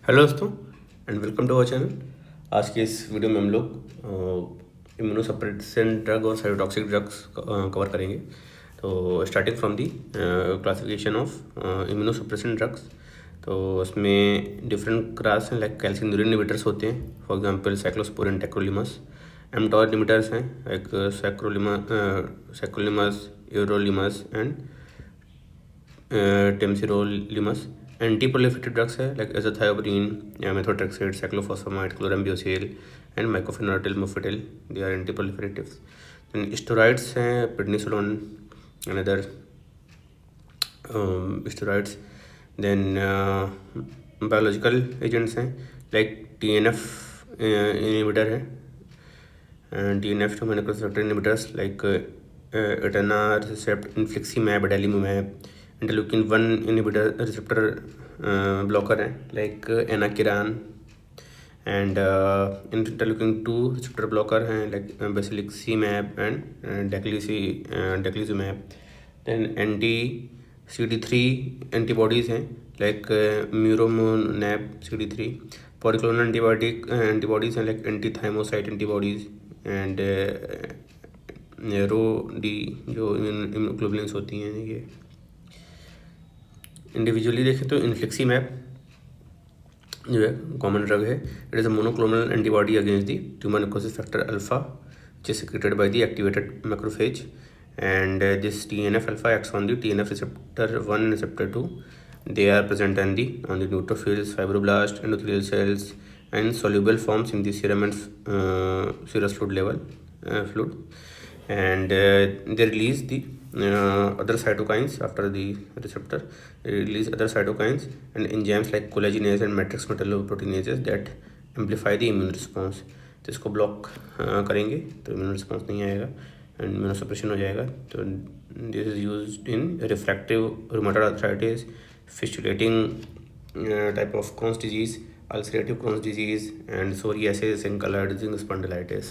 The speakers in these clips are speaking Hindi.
हेलो दोस्तों and welcome to our channel. आज के इस वीडियो में हम लोग इम्यूनोसप्रेसेंट ड्रग और साइटोटॉक्सिक ड्रग्स कवर करेंगे। तो starting from the classification of immunosuppressant drugs, तो उसमें डिफरेंट क्लास हैं, लाइक कैल्शियम इनहिबिटर्स होते हैं, for example cyclosporine, tacrolimus. MTOR inhibitors हैं, like sirolimus, everolimus and temsirolimus. Anti-proliferative drugs है, like azathioprine, methotrexate, cyclophosphamide, chlorambucil and mycophenolate mofetil, they are anti-proliferatives. Then steroids हैं, prednisolone and other steroids. Then biological agents हैं, लाइक TNF इनहिबिटर है, TNF receptor inhibitors like etanercept, infliximab, adalimumab. Interleukin-1 inhibitor receptor blocker है, like enakiran, and interleukin-2 receptor blocker हैं, like basiliximab and daclizumab. Then anti-CD3 antibodies हैं, like muromonab CD3. Polyclonal antibodies हैं, like anti-thymocyte antibodies and Rho D जो इम्यूनोग्लोबुलिन्स होती हैं। ये इंडिविजुअली देखें तो इन्फ्लिक्सीमैब जो है कॉमन ड्रग है। It is a monoclonal antibody against the tumour necrosis factor alpha, which is secreted by the activated macrophage, and this TNF alpha acts on the TNF receptor 1 and receptor 2. They are present on the neutrophils, fibroblasts, endothelial cells, and soluble forms in the serum and serous fluid, and they release the other cytokines after the receptor. They release other cytokines and enzymes like collagenase and matrix metalloproteinases that amplify the immune response. तो इसको ब्लॉक करेंगे तो इम्यून रिस्पॉन्स नहीं आएगा एंड इम्यूनोसप्रेशन हो जाएगा। तो this is used in refractory rheumatoid arthritis, fistulating type of Crohn's disease, ulcerative Crohn's disease, and psoriasis and colorectal spondylitis.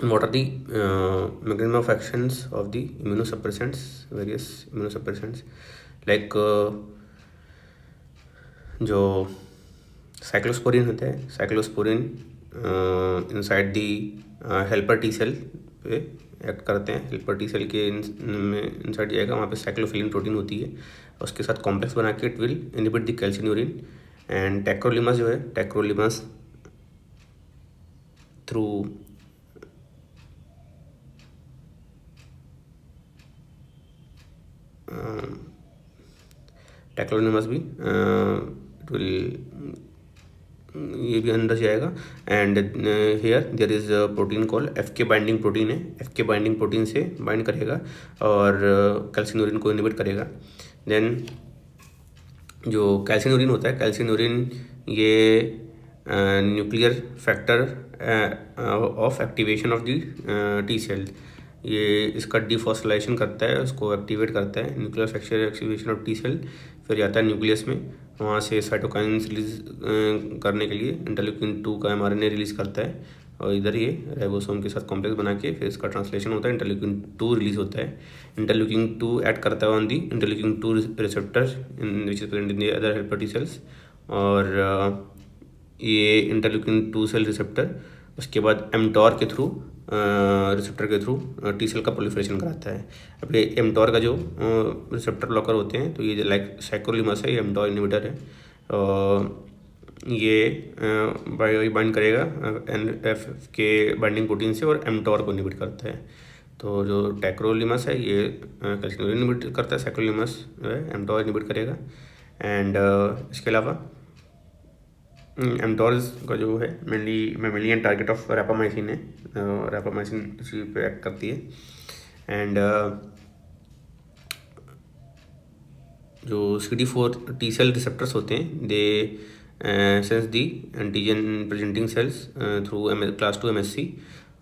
What are the mechanism of actions of the immunosuppressants, various immunosuppressants, like जो साइक्लोस्पोरिन होता है, cyclosporin inside the helper T cell पे एक्ट करते हैं। हेल्पर टी सेल के में इनसाइड जाएगा, वहाँ पे साइक्लोफिलिन प्रोटीन होती है, उसके साथ कॉम्प्लेक्स बना के it will inhibit the calcineurin. And tacrolimus जो है, टैक्रोलिमस थ्रू टैक्रोलिमस भी इट विल, ये भी अंदर जाएगा। And here there is a protein call FK binding protein है, FK बाइंडिंग प्रोटीन से बाइंड करेगा और कैल्शिन्यूरिन को इनहिबिट करेगा। देन जो कैल्शिन्यूरिन होता है, कैल्शिन्यूरिन ये nuclear factor of activation of the T cell, ये इसका डिफॉस्फोराइलेशन करता है, उसको एक्टिवेट करता है, nuclear factor activation of T cell. फिर जाता है न्यूक्लियस में, वहाँ से साइटोकाइन्स रिलीज करने के लिए इंटरल्यूकिन-2 का mRNA रिलीज़ करता है, और इधर ये राइबोसोम के साथ कॉम्प्लेक्स बना के फिर इसका ट्रांसलेशन होता है, इंटरल्यूकिन-2 रिलीज़ होता है। इंटरल्यूकिन-2 ऐड करता है on the interleukin two receptor which is present in the other helper T cells, और ये इंटरल्यूकिन-2 सेल रिसेप्टर उसके बाद mTOR के थ्रू रिसेप्टर के थ्रू टी सेल का प्रोलिफरेशन कराता है। अब ये mTOR का जो रिसेप्टर ब्लॉकर होते हैं, तो ये लाइक साइक्लोलिमस है, ये mTOR इनहिबिटर है, ये बाइंड करेगा FK बाइंडिंग प्रोटीन से और mTOR को इनहिबिट करता है। तो जो टैक्रोलिमस है ये कैल्शिन्यूरिन इनहिबिट करता है, साइक्लोलिमस जो है mTOR इनहिबिट करेगा। एंड इसके अलावा mTOR का जो है mainly mammalian target of rapamycin है, रैपामाइसिन इसी पे एक्ट करती है। एंड जो CD4 टी सेल रिसेप्टर्स होते हैं, they sense the antigen presenting cells through class 2 MSC,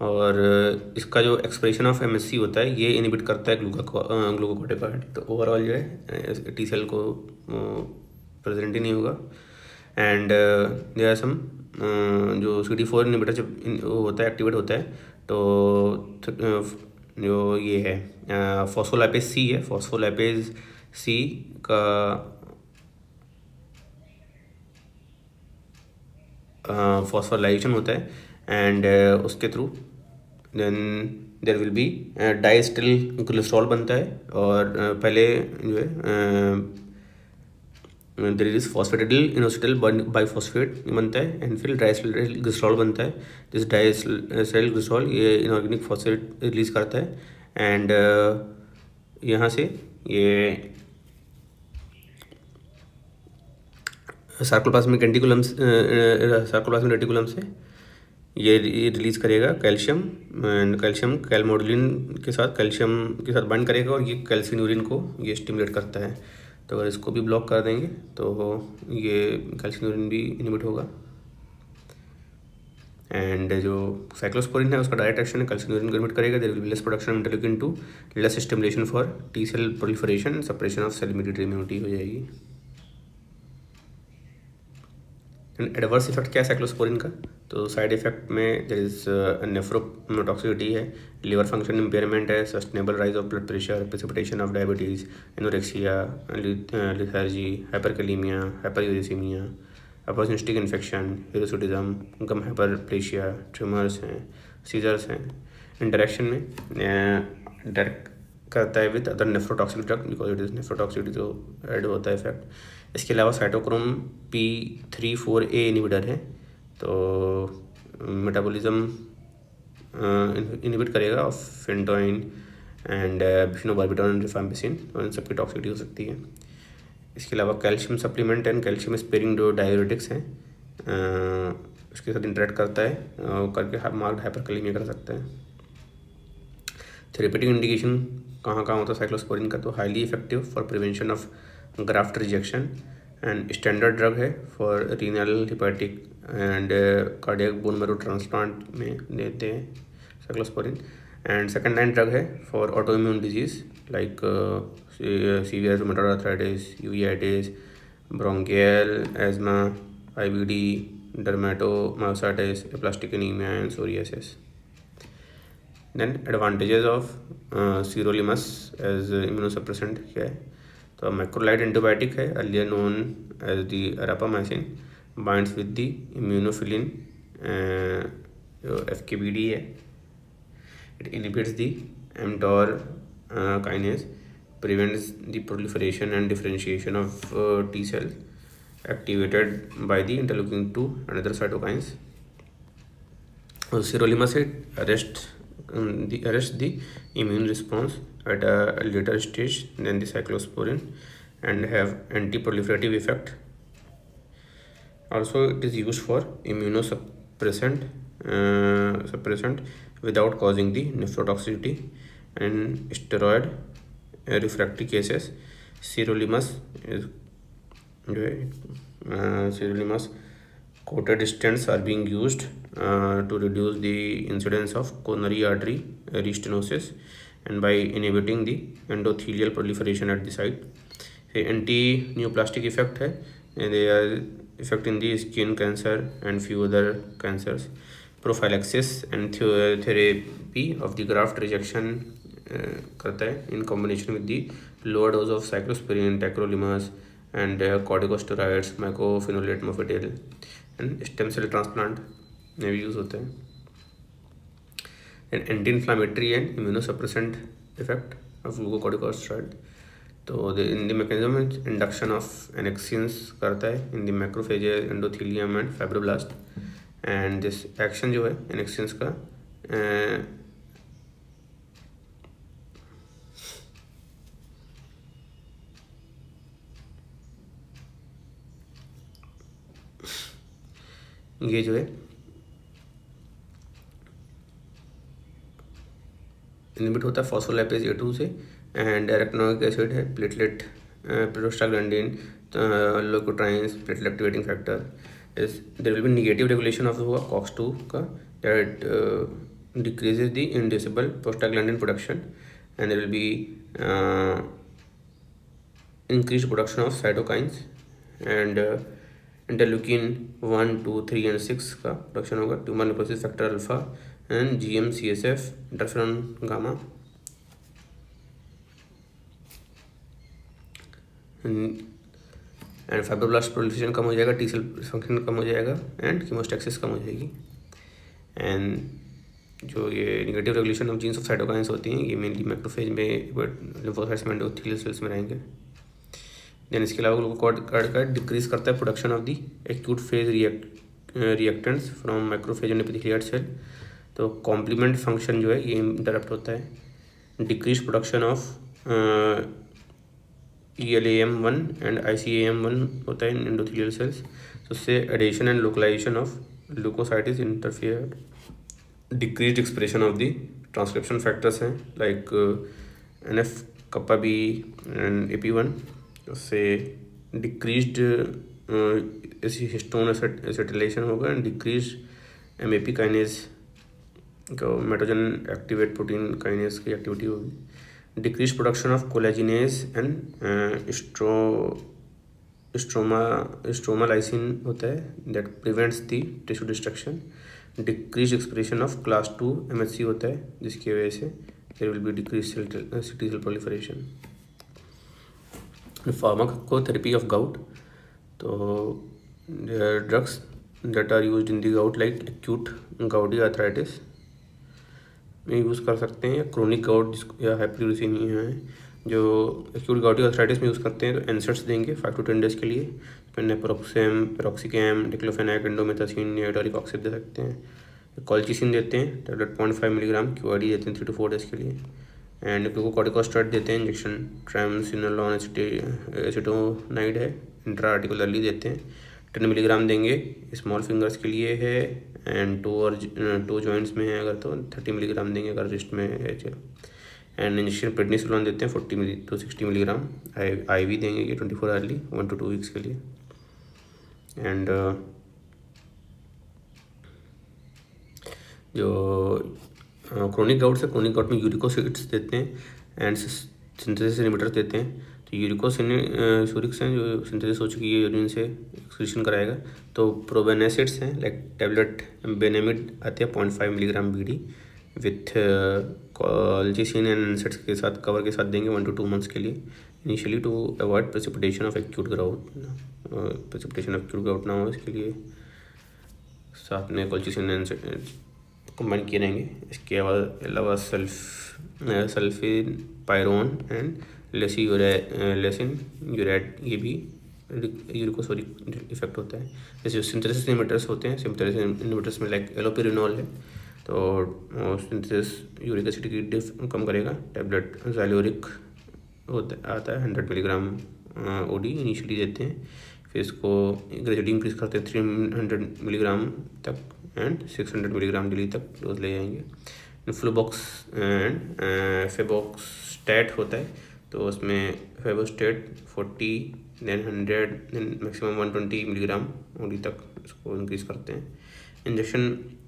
और इसका जो एक्सप्रेशन ऑफ MSC होता है ये इनहिबिट करता है ग्लूकोकोर्टिकॉइड। तो ओवरऑल जो है टी सेल को प्रेजेंट ही नहीं होगा। एंड देयर आर सम जो CD4 इनहिबिटर जब होता है, एक्टिवेट होता है, तो जो ये है फॉस्फोलाइपेज C है, फॉस्फोलाइपेज C का फॉस्फोराइलेशन होता है, एंड उसके through then there will be diacyl glycerol बनता है, और पहले जो है there is phosphatidyl inositol biphosphate बनता है, एंड फिर डाइस्टिल ग्लिसरॉल बनता है। दिस डाइस्टिल ग्लिसरॉल ये इनऑर्गेनिक फॉस्फेट रिलीज करता है, एंड यहाँ से ये सार्कोप्लाज्मिक रेटिकुलम से ये रिलीज़ करेगा कैल्शियम, एंड कैल्शियम कैलमोडुलिन के साथ बाइंड करेगा, और ये कैल्सिन्यूरिन को ये स्टिमुलेट करता है। तो अगर इसको भी ब्लॉक कर देंगे तो ये कैल्सिन्यूरिन भी इनहिबिट होगा। एंड जो साइक्लोस्पोरिन है उसका डायरेक्ट एक्शन है, कैल्सिन्यूरिन को इनहिबिट करेगा। There will be less production of interleukin 2, less stimulation for T cell proliferation, suppression of cell mediated immunity हो जाएगी। एडवर्स इफेक्ट क्या है साइक्लोस्पोरिन का? तो साइड इफेक्ट में देयर इज नेफ्रोटॉक्सिसिटी है, लिवर फंक्शन इम्पेयरमेंट है, sustainable rise of blood pressure, precipitation of diabetes, anorexia, lethargy, hyperkalemia, hyperuricemia, opportunistic infection, hirsutism, gum hyperplasia, tumours हैं, सीजर्स हैं। इंटरेक्शन में डायरेक्ट करता है with other nephrotoxic drug, because it is nephrotoxicity जो ऐड होता है इफेक्ट। इसके अलावा साइटोक्रोम P34A इनहिबिटर है, तो मेटाबॉलिज्म इनहिबिट करेगा ऑफ फेंटोइन एंड फिनोबार्बिटॉन, रिफाम्पिसिन, और इन सबकी टॉक्सिसिटी हो सकती है। इसके अलावा calcium supplement and calcium sparing जो डायूरेटिक्स हैं उसके साथ इंटरेक्ट करता है, करके मार्क्ड हाइपरकैलेमिया कर सकता है। थेरेपेटिक इंडिकेशन कहाँ होता है साइक्लोस्पोरिन का? तो highly effective for prevention of graft rejection, and standard drug है for renal, hepatic and cardiac bone marrow transplant में देते हैं cyclosporine. And second line drug है for autoimmune disease like severe rheumatoid arthritis, uveitis, bronchial asthma, IBD, dermatomyositis, aplastic anaemia and psoriasis. Then advantages of sirolimus as immunosuppressant क्या है? तो मैक्रोलाइड एंटीबायोटिक है, earlier known as the rapamycin, binds with the इम्यूनोफिलिन, FKBD है, it inhibits the mTOR kinase, prevents the proliferation and differentiation of T cells activated by the interleukin-2 and other cytokines. Sirolimus arrests the immune response at a later stage than the cyclosporin and have anti-proliferative effect. Also, it is used for immunosuppressant without causing the nephrotoxicity and steroid refractory cases. Sirolimus is sirolimus coated stents are being used to reduce the incidence of coronary artery restenosis and by inhibiting the endothelial proliferation at the site. Anti neoplastic effect है, they are effect in the skin cancer and few other cancers. Prophylaxis and therapy of the graft rejection करता है in combination with the lower dose of cyclosporine, tacrolimus and corticosteroids, mycophenolate, mofetil and stem cell transplant में भी यूज़ होते हैं। And anti inflammatory and immunosuppressant effect of glucocorticosteroid. तो in the mechanism induction of annexins करता है in the macrophages, endothelium and fibroblast, and this action जो है एनेक्सिन्स का ये जो है इनहिबिट होता है फॉस्फोलाइपेज A2 से, एंड एरेक्नोइक एसिड है, platelet, prostaglandin, leukotrienes, platelet activating factor. इस there will be negative regulation of COX-2 का, that decreases the inducible prostaglandin production, and there will be increase production of cytokines, and interleukin 1, 2, 3 and 6 का प्रोडक्शन होगा, tumour necrosis factor alpha and GM-CSF, interferon gamma. And fibroblast proliferation कम हो जाएगा, टी सेल फंक्शन कम हो जाएगा एंड कीमोस्टैक्सिस कम हो जाएगी। एंड जो ये negative regulation of genes of cytokines होती हैं ये मेनली मैक्रोफेज में, लिम्फोसाइट्स में, एंडोथेलियल सेल्स में रहेंगे। देन इसके अलावा ग्लूकोकॉर्टिकॉइड डिक्रीज करता है production of the acute phase reactants from macrophage and epithelial cell. तो कॉम्प्लीमेंट फंक्शन जो है ये इंटरप्ट होता है। Decrease production of ELAM1 and ICAM1 होता है इन एंडोथेलियल सेल्स। तो उससे adhesion and localisation of leukocyte is interfered. Decrease expression of the transcription factors हैं like NF kappa B and AP1। उससे डिक्रीज्ड हिस्टोन एसिटिलेशन होगा एंड डिक्रीज MAP काइनेज को मेटोजन एक्टिवेट प्रोटीन काइनेज की एक्टिविटी होगी। Decrease production of collagenase and stromelysin होता है that prevents the tissue destruction. Decrease expression of class 2 MHC होता है जिसकी वजह से there will be decrease T cell proliferation. Pharmacotherapy of gout, तो drugs that are used in the gout like acute gouty arthritis में यूज़ कर सकते हैं, या क्रोनिक गाउट या हाइपरयूरेसिमिया है जो एक्यूट गाउटी आर्थराइटिस में यूज़ करते हैं तो एनसेट्स देंगे 5 to 10 डेज़ के लिए। नेप्रोक्सेम, पेरोक्सिकैम, डिक्लोफेनाक, इंडोमेथासिन या टोरिकॉक्सिब दे सकते हैं। कॉल्चिसिन देते हैं टैबलेट 0.5 मिलीग्राम, QID देते हैं 3 to 4 डेज़ के लिए। एंड ग्लूकोकॉर्टिकोस्टेरॉइड देते हैं इंजेक्शन, ट्राइमसिनोलोन एसिटोनाइड है, इंट्रा आर्टिकुलरली देते हैं 10 मिलीग्राम देंगे, स्मॉल फिंगर्स के लिए है एंड टो जॉइंट्स में है अगर तो 30 मिलीग्राम देंगे अगर रिस्ट में है। एंड इंजेक्शन प्रेडनिसोलोन देते हैं 40 to 60 मिलीग्राम, IV देंगे ये 24 आवर्ली 1 to 2 वीक्स के लिए। एंड जो क्रोनिक गाउट से, क्रोनिक गाउट में यूरिकोसिड्स देते हैं एंड सिंथेसिस इनहिबिटर्स देते हैं। तो यूरिक्स हैं जो सिंथेसिस हो चुकी है यूरिन से एक्सक्रीशन कराएगा। तो प्रोबेनेसिड्स हैं लाइक टैबलेट बेनेमिड आते हैं 0.5 milligram BD with colchicine and एनसेट्स के साथ कवर के साथ देंगे 1 to 2 मंथ्स के लिए initially to avoid precipitation of acute gout ना हो, इसके लिए साथ में कॉल्चिसिन एंड कंबाइन किए रहेंगे। इसके अलावा सल्फिन पायरोन एंड लेसिन यूरेट ये भी यूरिकोसोरिक इफेक्ट होता है। जैसे सिंथेसिस इनहिबिटर्स होते हैं, सिंथेसिस इनहिबिटर्स में लाइक एलोपेरिनॉल है तो सिंथेसिस यूरिक एसिड की डिफ कम करेगा। टैबलेट ज़ैलोरिक होता आता है 100 मिलीग्राम OD इनिशियली देते हैं, फिर इसको ग्रेजुअली इंक्रीज करते हैं 300 मिलीग्राम तक एंड 600 मिलीग्राम डेली तक डोज ले जाएंगे। फ्लोबॉक्स एंड फेबोक्सटेट होता है तो उसमें febuxostat 40 then 100 then maximum 120 milligram OD तक इसको इंक्रीज करते हैं। इंजेक्शन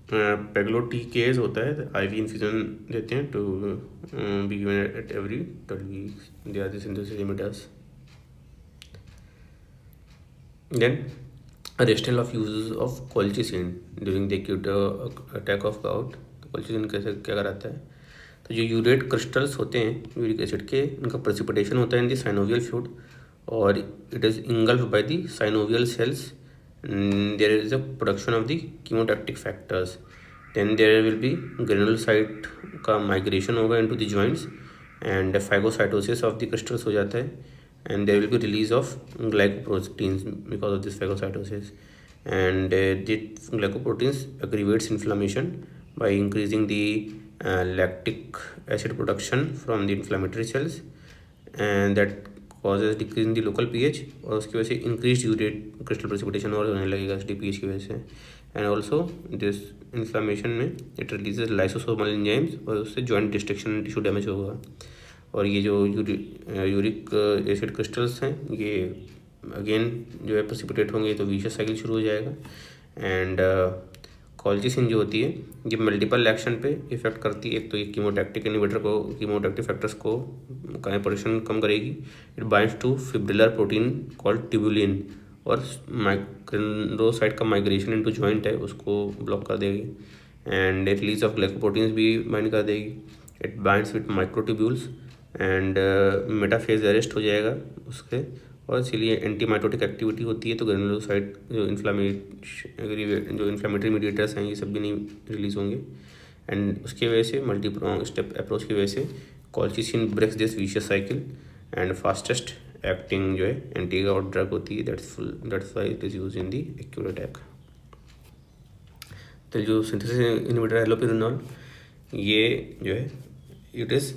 पेग्लोटिकेज होता है, IV इन्फ्यूजन देते हैं to be given at every 12 weeks. They are the synthesis inhibitors. Then रेस्टल of use of colchicine during the acute attack of gout. तो कॉल्चिसिन कैसे क्या कराता है, तो जो यूरेट क्रिस्टल्स होते हैं यूरिक एसिड के, इनका प्रेसिपिटेशन होता है इन द साइनोवियल फ्लूइड और it is engulf by the synovial cells. There is a production of the chemotactic factors, then there will be granulocyte का माइग्रेशन होगा into the joints and phagocytosis of the crystals हो जाता है and there will be release of glycoproteins because of this phagocytosis and the glycoproteins aggravates inflammation by increasing the lactic acid production from the inflammatory cells and that causes decrease in the local pH और उसकी वजह से increased urate crystal precipitation और होने लगेगा pH की वजह से। and also this inflammation में it releases lysosomal enzymes और उससे joint destruction tissue damage होगा। और ये जो यूरिक एसिड क्रिस्टल्स हैं ये अगेन जो है प्रेसिपिटेट होंगे तो विशियस साइकिल शुरू हो जाएगा। एंड कॉल्चिसिन जो होती है ये मल्टीपल एक्शन पे इफेक्ट करती है। एक तो ये कीमोटैक्टिक इनहिबिटर को, कीमोटैक्टिक फैक्टर्स को का प्रोडक्शन कम करेगी। It binds to fibrillar protein called tubulin और ग्रेनुलोसाइट का माइग्रेशन इनटू जॉइंट है उसको ब्लॉक कर देगी। एंड रिलीज ऑफ ग्लाइकोप्रोटीन्स भी बाइंड कर देगी। It binds with microtubules and metaphase arrest हो जाएगा उसके और इसीलिए एंटी माइटोटिक एक्टिविटी होती है, तो ग्रेनुलोसाइट जो इन्फ्लामेटरी मीडिएटर्स हैं ये सब भी नहीं रिलीज़ होंगे। एंड उसकी वजह से मल्टी स्टेप अप्रोच की वजह से colchicine breaks this vicious cycle and fastest acting जो है एंटी गॉट ड्रग होती है, that's why it is use in the acute attack. तो जो सिंथेसिस इनहिबिटर एलोपेरिनॉल ये जो है it is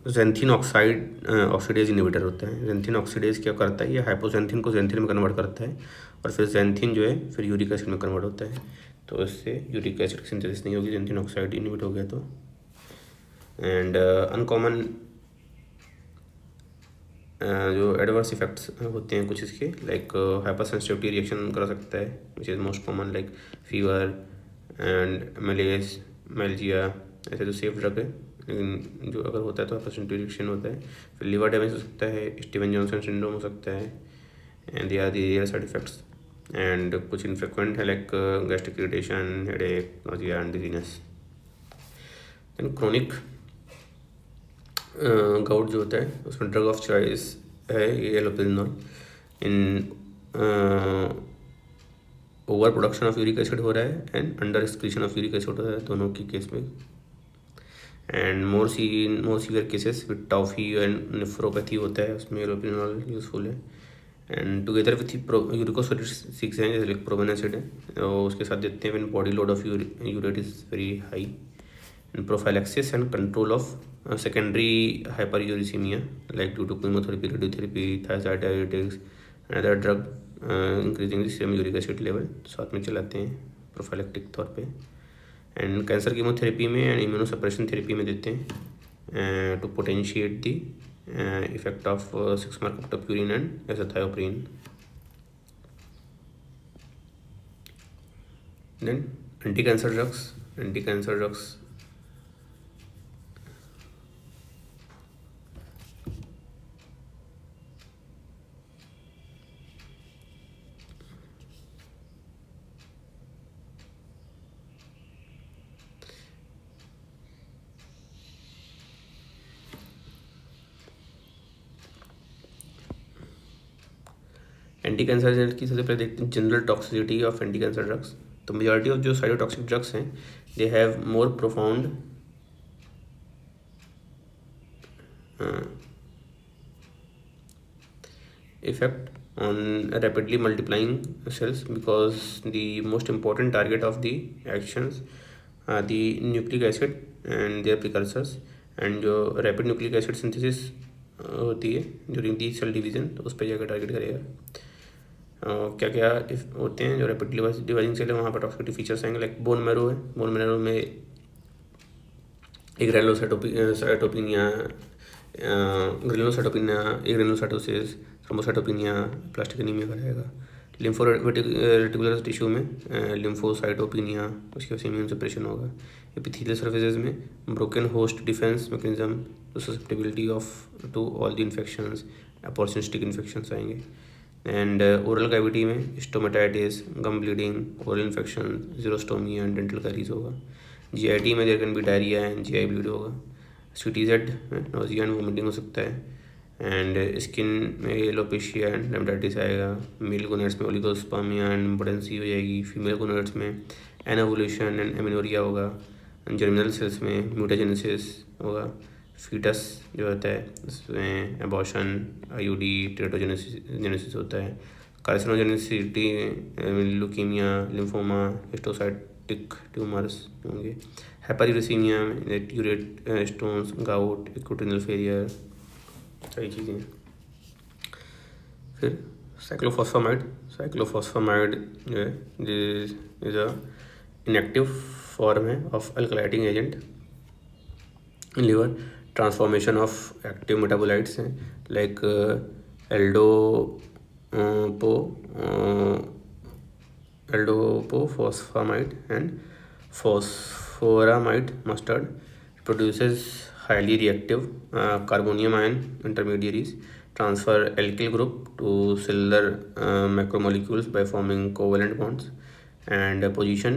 xanthine oxidase inhibitor होता है। ज़ैंथीन ऑक्सीडेज क्या करता है, ये हाइपोज़ैंथीन को ज़ैंथीन में कन्वर्ट करता है और फिर ज़ैंथीन जो है फिर यूरिक एसिड में कन्वर्ट होता है, तो इससे यूरिक एसिड की सिंथेसिस नहीं होगी, ज़ैंथीन ऑक्साइड इनहिबिट हो गया तो। एंड अनकॉमन जो एडवर्स इफेक्ट्स होते हैं कुछ इसके, लाइक हाइपर सेंसिटिविटी रिएक्शन कर सकता है which is most common, like fever and malaria myalgia, ऐसे तो सेफ ड्रग है, लेकिन जो अगर होता है तो हाइपर सेंसिटिविटी रिएक्शन होता है। फिर लिवर डैमेज हो सकता है, स्टीवन जॉनसन सिंड्रोम हो सकता है, and they are the real side effects. And कुछ इनफ्रिक्वेंट है like gastric irritation, headache, nausea and dizziness. Then chronic gout जो होता है उसमें ड्रग ऑफ चॉइस है ये allopurinol. In over production of uric acid हो रहा है and under excretion of uric acid हो रहा है, दोनों की केस में। And more severe cases with tophi and nephropathy होता है, उसमें एलोपेरिनॉल यूजफुल है। एंड टुगेदर विथ यूरिकोसिड 6 हैं जैसे प्रोबेन एसिड है, और उसके साथ देते हैं when body load of urate is very high. And prophylaxis and control of secondary hyperuricaemia like due to chemotherapy, radiotherapy, thyroid diabetics and other drug increasing the serum uric acid level साथ में चलाते हैं प्रोफाइलेक्टिक तौर पे। एंड कैंसर कीमोथेरेपी में एंड इम्यूनोसप्रेशन थेरेपी में देते हैं to potentiate the effect of 6-mark and azathioprine. Then anti cancer drugs anti cancer drug की सबसे पहले देखते हैं general toxicity of anti cancer drugs. तो मेजॉरिटी ऑफ जो साइटोटॉक्सिक ड्रग्स हैं they have more profound effect on rapidly multiplying cells because the most important target of the actions are the nucleic acid and their precursors। and जो रैपिड न्यूक्लिक एसिड सिंथेसिस होती है ड्यूरिंग दी सेल डिवीजन, तो उस पर जाकर टारगेट करेगा। क्या क्या होते हैं जो रैपिड डिवाइडिंग सेल है वहाँ पर टॉक्सिसिटी फीचर्स आएंगे, लाइक बोन मैरो है, बोन मैरो में एक granulocytopenia, granulocytosis, thrombocytopenia, aplastic anaemia कराएगा। लिम्फोरेटिकुलर टिश्यू में लिम्फोसाइटोपिनिया, उसकी वजह से इम्यून सप्रेशन होगा। एपिथेलियल सर्फेसेज में broken host defence mechanism, susceptibility of to all the infections, opportunistic infections आएंगे। एंड ओरल कैविटी में stomatitis, gum bleeding, oral infection, xerostomia and dental caries होगा। जीआईटी में there can be diarrhoea and GI bleed होगा। सीटीजेड नोजिया एंड वोमिटिंग हो सकता है। एंड स्किन में एलोपेशिया एंड डेर्मेटाइटिस आएगा। मेल गोनेट्स में ओलिगोस्पर्मिया एंड इम्पोटेंसी हो जाएगी। फीमेल गोनेट्स में एनोवुलेशन एंड एमेनोरिया होगा। जर्मिनल सेल्स में म्यूटाजेनेसिस होगा। फीटस जो होता है उसमें एबॉर्शन, आईयूडी, टेराटोजेनेसिस होता है। कार्सिनोजेनेसिटी में ल्यूकीमिया, लिम्फोमा, हिस्टोसाइटिक ट्यूमर्स होंगे। हाइपरयूरेसीमिया में urate stones, gout, acute failure, सारी चीज़ें। फिर साइक्लोफॉस्फामाइड जो है इज अ इनएक्टिव फॉर्म है of alkylating agent in liver. Transformation of active metabolites हैं like aldophosphamide and phosphoramide mustard produces highly reactive carbonium ion intermediaries, transfer alkyl group to cellular macromolecules by forming covalent bonds, and position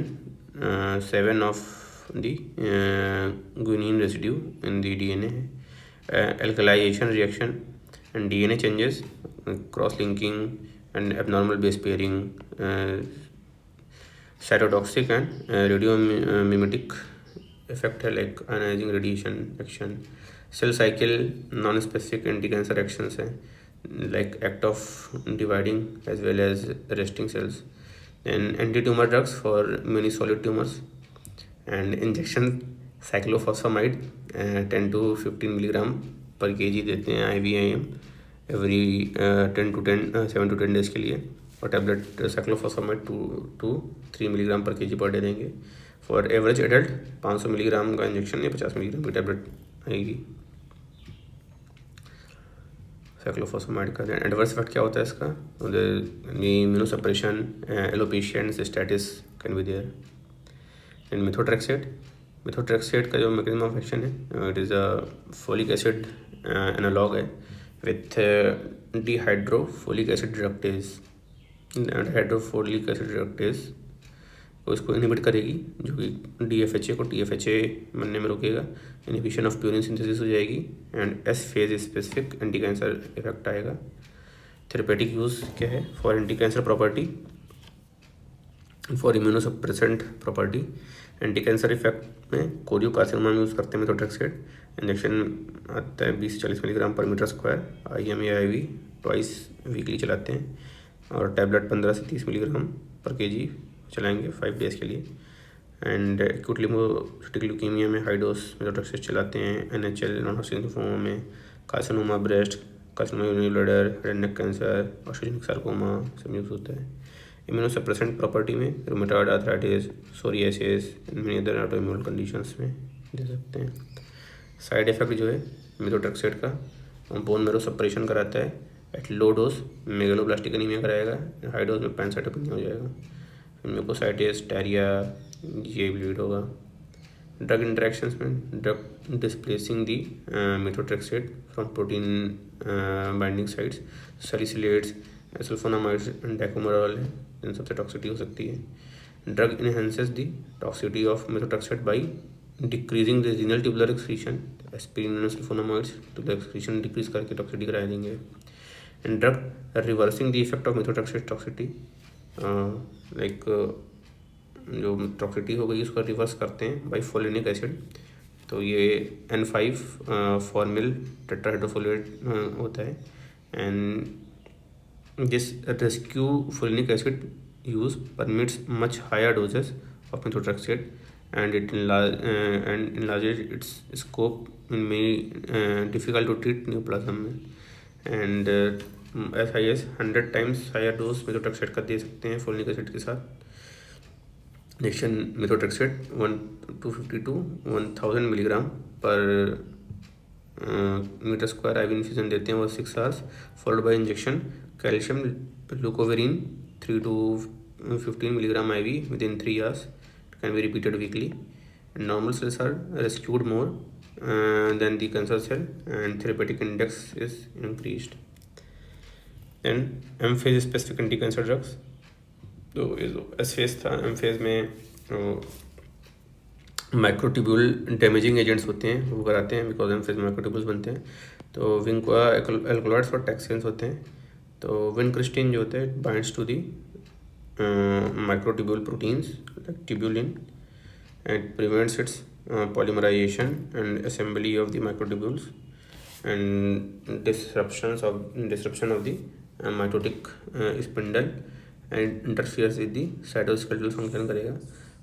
7 of the guanine residue in the DNA. Alkylation reaction and DNA changes cross linking and abnormal base pairing, cytotoxic and radio mimetic effect है like ionizing radiation action, cell cycle non specific anti cancer actions है like act of dividing as well as resting cells, and anti tumour drugs for many solid tumours, and injection cyclophosphamide 10 to 15 milligram पर केजी देते हैं IVIM एवरी 7 to 10 डेज के लिए, और टैबलेट साइक्लोफॉस्फामाइड 2 to 3 मिलीग्राम पर केजी पर डे देंगे। फॉर एवरेज एडल्ट 500 मिलीग्राम का इंजेक्शन या 50 मिलीग्राम की टैबलेट आएगी साइक्लोफॉस्फामाइड का। एडवर्स इफेक्ट क्या होता है इसका? Immunosuppression, alopecia and cystitis can be there. And methotrexate का जो मैकेनिज्म ऑफ एक्शन है, it is a folic acid analogue है with dihydrofolic acid reductase. Hydrofolic acid reductase को इसको इनहिबिट करेगी, जो कि DFHA को TFHA बनने में रोकेगा, इनहिबिशन ऑफ प्यूरिन सिंथेसिस हो जाएगी, and S phase specific anti cancer effect आएगा। थेरेपेटिक यूज़ क्या है? For anti cancer property, for immunosuppressant property. Anti cancer effect में कोरियोकार्सिनोमा में यूज़ करते हैं मेथोट्रेक्सेट। इंजेक्शन आता है 20 से 40 मिलीग्राम पर मीटर स्क्वायर, IM या IV ट्वाइस वीकली चलाते हैं, और टैबलेट 15 से 30 मिलीग्राम पर केजी चलाएंगे 5 डेज़ के लिए। एंड एक्यूट लिम्फोसिटिक ल्यूकीमिया में हाई डोज मेथोट्रेक्सेट चलाते हैं। NHL नॉन हॉस्किन लिम्फोमा में, carcinoma breast, carcinoma urinary bladder, head and neck cancer, osteogenic sarcoma सब यूज़ होता है। इम्यूनोसप्रेसेंट प्रॉपर्टी में rheumatoid arthritis, psoriasis and many other autoimmune conditions में दे सकते हैं। साइड इफेक्ट जो है मेथोट्रेक्सेट का, बोन मैरो सप्रेशन कराता है at low dose, megaloblastic anaemia कराएगा, हाई डोज में पैनसाइटोपेनिया हो जाएगा, म्यूकोसाइटिस, डायरिया, ये ब्लीड होगा। ड्रग इंटरेक्शंस में drug displacing the methotrexate from protein binding sites, salicylates, sulphonamides and dicoumarol है, इन सबसे टॉक्सिसिटी हो सकती है। Drug enhances the toxicity of methotrexate by decreasing the renal tubular excretion, aspirin and sulphonamides tubular excretion decrease करके टॉक्सिसिटी करा देंगे। And drug reversing the effect of methotrexate toxicity, like जो टॉक्सिसिटी हो गई उसको रिवर्स करते हैं बाई फोलिनिक एसिड, तो ये N5 फॉर्मिल टेट्राहाइड्रोफोलेट होता है। And this rescue folinic acid use permits much higher doses of methotrexate, and it enlarges its scope in many difficult to treat neoplasm में, and as high as 100 times higher dose methotrexate का दे सकते हैं फोलिनिक एसिड के साथ। इंजेक्शन मेथोट्रेक्सेट 250 to 1000 मिलीग्राम पर मीटर स्क्वायर IV इन्फ्यूजन देते हैं, वो 6 hours, followed by injection calcium leucovorin 3 to 15 milligram IV within 3 hours. It can be repeated weekly. And normal cells are rescued more than the cancer cell, and therapeutic index is increased. Then M phase specific anti-cancer drugs. तो ये जो S phase था, M phase में माइक्रोट्यूब्यूल डैमेजिंग एजेंट्स होते हैं वो कराते हैं, बिकॉज M phase में माइक्रोट्यूब्यूल्स बनते हैं। तो विंकोआ एल्कोलॉइड्स और टैक्सिन्स होते हैं। तो विनक्रिस्टिन जो होता है binds to the microtubule proteins like tubulin, and prevents its polymerization and assembly of the microtubules, and disruption of the mitotic spindle, and interferes with the cytoskeletal function करेगा।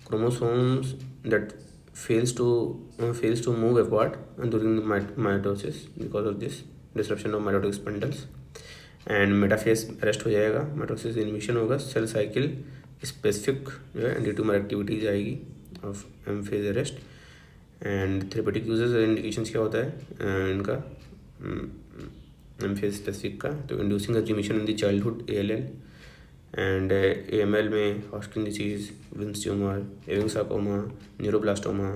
chromosomes that fails to move apart during mitosis because of this disruption of mitotic spindles, and metaphase arrest हो जाएगा, माइटोसिस इनिबिशन होगा, सेल साइकिल स्पेसिफिक जो है एंटी ट्यूमर एक्टिविटीज आएगी of M phase arrest. And therapeutic uses और इंडिकेशंस क्या होता है इनका M phase स्पेसिफिक का? तो inducing remission in the childhood ALL, and AML में Hodgkin disease, Wilms tumour, Ewing sarcoma, neuroblastoma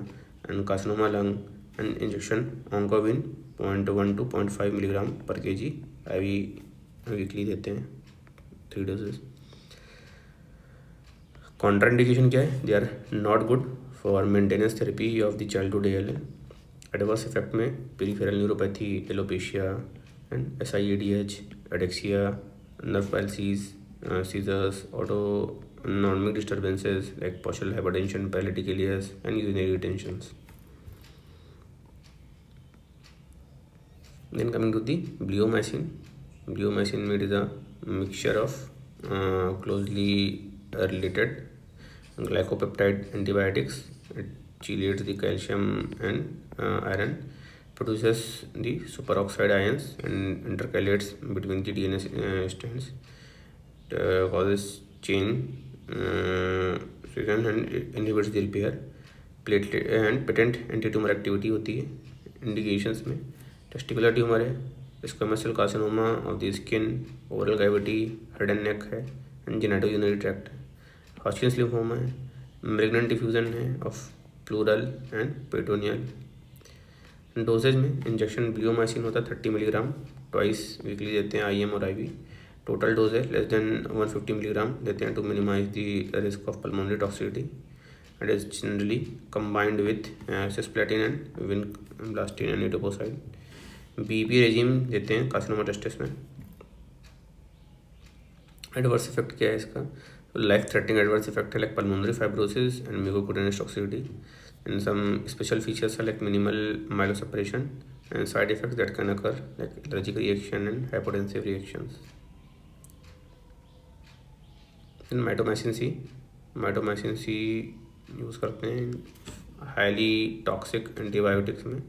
and carcinoma lung, and injection Oncovin 0.1 to 0.5 milligram पर केजी IV वीकली देते हैं 3 डोजेस। कॉन्ट्राइंडिकेशन क्या है? They are not good for maintenance therapy of the childhood ALL। Adverse effect में peripheral neuropathy, alopecia and SIADH, ataxia, nerve palsies, seizures, autonomic disturbances like partial hypertension, paralytic ileus, and urinary retentions. Then coming to the bleomycin. Bleomycin it is a mixture of closely related glycopeptide antibiotics. It chelates the calcium and iron, produces the superoxide ions, and intercalates between the DNA strands. It causes chain reaction and inhibits the repair. Platelet and potent anti tumour activity होती है इंडिकेशंस में. टेस्टिकुलर ट्यूमर है, squamous cell carcinoma of the skin, oral cavity, head and neck है, एंड जेनेटोयूरिनरी ट्रैक्ट है. हॉस्किन्स लिम्फोमा है, मैलिग्नेंट डिफ्यूजन है of pleural and peritoneal. Dosages में इंजेक्शन ब्लियोमाइसिन होता है 30 मिलीग्राम ट्वाइस वीकली देते हैं IM और IV. टोटल डोज है लेस देन 150 मिलीग्राम देते हैं to minimise the risk of pulmonary toxicity. It is generally combined with cisplatin and vinblastine and etoposide. BP regime देते हैं कार्सिनोमा टेस्टिस में. एडवर्स इफेक्ट क्या है इसका? लाइफ थ्रेटनिंग एडवर्स इफेक्ट है like pulmonary fibrosis and mucocutaneous toxicity, and some special features are like minimal myelosuppression and side effects that can occur like allergic reaction and hypotensive reactions. Then mitomycin C use करते हैं हाईली टॉक्सिक एंटीबायोटिक्स में.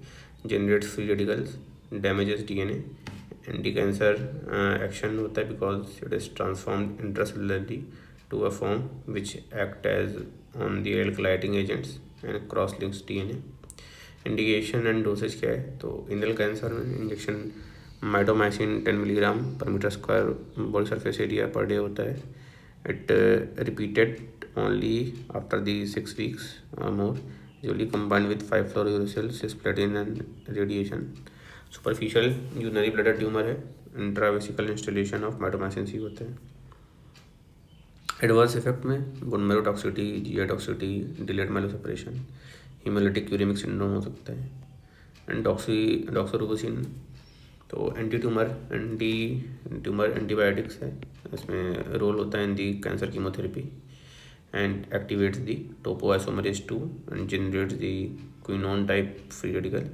Generates free radicals, damages DNA, anti cancer action होता है because it is transformed intracellularly to a form which act as on the alkylating agents and cross links DNA. Indication and dosage क्या है? तो इनल कैंसर में इंजेक्शन माइटोमाइसिन 10 मिलीग्राम पर metre square body surface area पर डे होता है. It repeated only after the 6 weeks or more, usually combined with 5-fluorouracil, cisplatin and radiation. Superficial urinary bladder tumor है, intravesical installation of mitomycin C होता है. एडवर्स इफेक्ट में bone marrow toxicity, GI toxicity, delayed myelosuppression, haemolytic uraemic syndrome हो सकता है. एंड डॉक्सोरुबोसिन तो एंटी ट्यूमर एंटीबायोटिक्स है. इसमें रोल होता है in the cancer chemotherapy and activates the topoisomerase 2 and generates the quinone type free radical,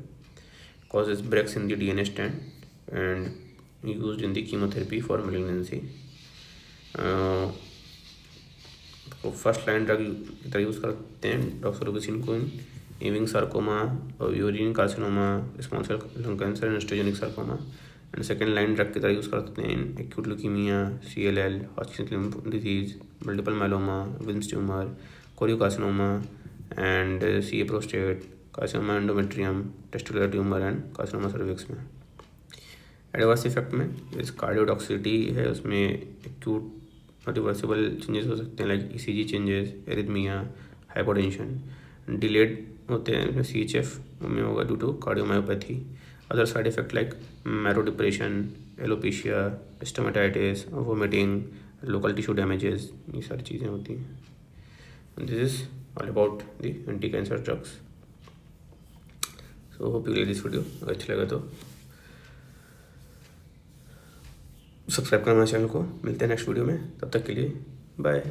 causes breaks in the DNA strand and used in the chemotherapy for malignancy. तो फर्स्ट लाइन ड्रग की तरह यूज़ करते हैं डॉक्सोरुबिसिन को in Ewing sarcoma, urine carcinoma, small cell lung cancer and osteogenic sarcoma. And second line drug की तरह यूज़ करते हैं acute leukaemia, CLL, Hodgkin's lymph disease, multiple myeloma, Wilms tumour, choriocarcinoma and CA prostate, carcinoma endometrium, testicular tumour and carcinoma cervix में. एडवर्स इफेक्ट में इस कार्डियोटॉक्सिसिटी है, उसमें एक्यूट रिवर्सिबल चेंजेस हो सकते हैं like ECG changes, arrhythmia, hypotension. Delayed होते हैं इसमें CHF में होगा due to cardiomyopathy. Other side effect like marrow depression, alopecia, stomatitis, vomiting, local tissue damages, ये सारी चीज़ें होती हैं. This is all about the anti cancer drugs. So hope you like this video. अगर अच्छा लगा तो सब्सक्राइब करना चैनल को. मिलते हैं नेक्स्ट वीडियो में, तब तक के लिए बाय.